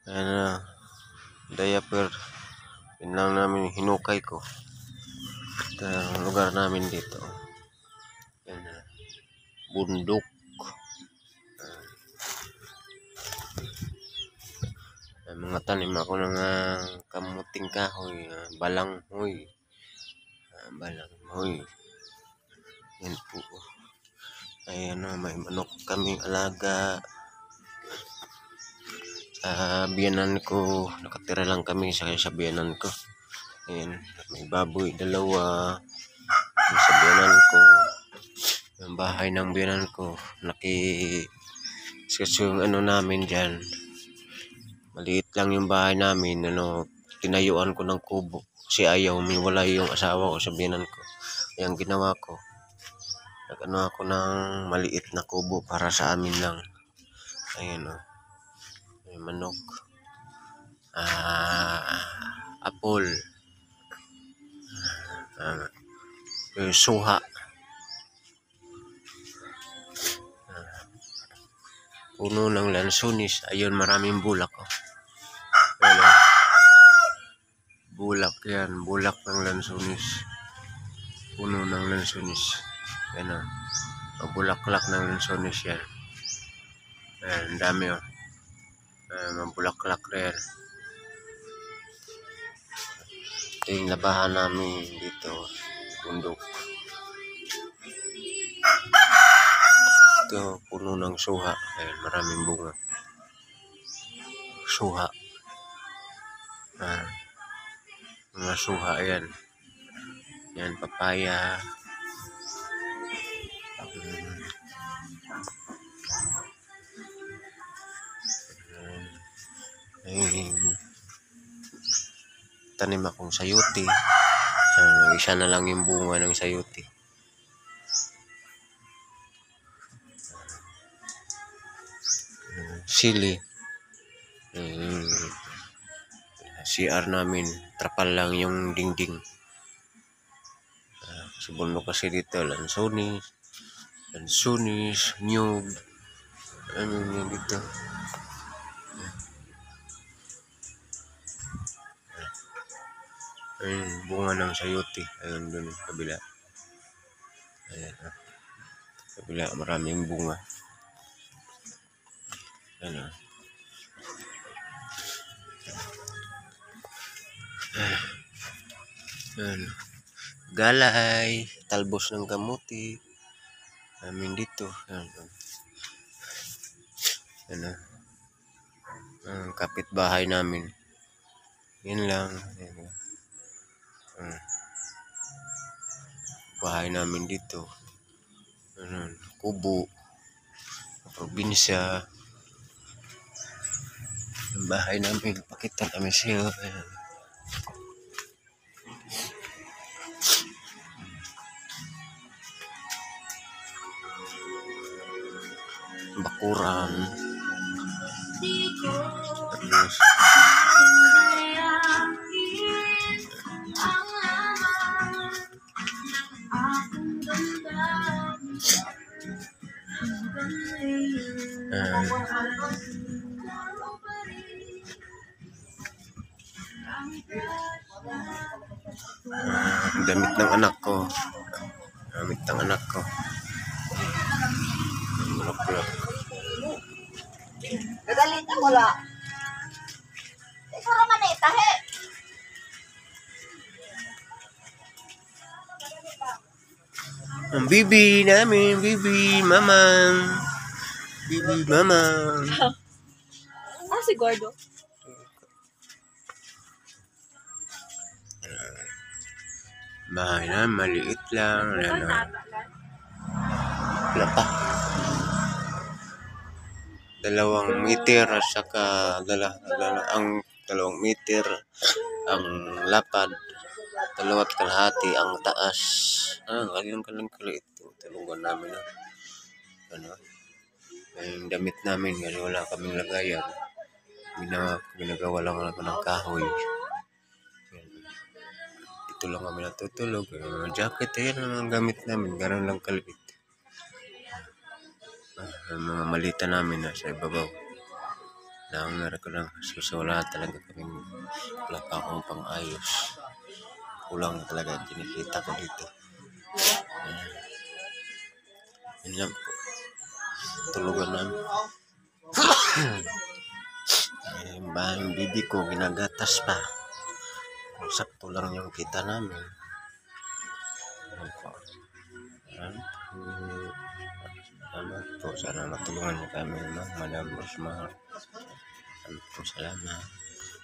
Ayan na, diaper. Yun lang namin hinukay ko. Ito ang lugar namin dito. Ayan na, bundok. Mga tanim ako ng kamuting kahoy, balanghoy. Balanghoy. Yan po. Ayan na, may manok kaming alaga. Sa biyanan ko, nakatira lang kami sa biyanan ko. Ayan, may baboy, dalawa. Sa biyanan ko, yung bahay ng biyanan ko, yung ano namin dyan. Maliit lang yung bahay namin, tinayuan ko ng kubo. Kasi ayaw, wala yung asawa ko sa biyanan ko. Ayan ginawa ko. Nag-ano ako ng maliit na kubo para sa amin lang. Ayan o. May manok. Apple. Suha. Puno ng lansones. Ayun, maraming bulak. Ayan o. Bulak yan. Bulak ng lansones. Puno ng lansones. Ayan o. Bulaklak ng lansones yan. Ayan, dami o. Mabulaklak rin. Ito yung labahan namin dito. Bundok. Ito, puno ng suha. Ayan, maraming bunga. Suha. Mga suha, ayan. Yan, papaya. Tanim akong sayote. Isa na lang yung bunga ng sayote. Sili. CR namin, trapal lang yung dingding. Sa bundok kasi dito, lansones, nyug. Ano yun dito? Ayun, bunga ng sayote. Ayun dun, kabila. Ayan, kabila, maraming bunga. Ayan. Ayan. Galay, talbos ng kamuti. Amin dito. Ayan. Ayan. Ang kapitbahay namin. Yan lang. Ayan. Bahay namin dito. Kubo. Probinsya. Ang bahay namin. Pakita kami siya. Ayan. Bakuran. Terus. Damit ng anak ko. Damit ng anak ko. Bulak-bulak. Gagaling ka wala. Ikaw naman eh, tahe. Ang bibi namin, bibi, mamang. Bibi, mamang. Si Gordo. Bahay na, maliit lang. Wala pa. 2 meter at saka ang 2 meter ang lapad, 2.5 ang taas. Kaling kaliit yung tulungan namin. Yung damit namin kasi wala kaming lagayan. Ginagawa lang ako ng kahoy. Ito lang kami natutulog. Jacket, ayan ang gamit namin. Gano'n lang kaliit. Ang mga malita namin nasa ibabaw. Kailangan ko lang kasi wala talaga kami. Wala pa akong pang-ayos. Kulang talaga ang kinikita ko dito. Yun lang po. Tulugan namin. Yung bahay yung bibi ko, ginagatas pa. Sakto lang yung kita namin. Ayan po. Ayan po. Salamat po. Sana matulungan niyo kami, Madam Rosmar. Salamat po. Salamat.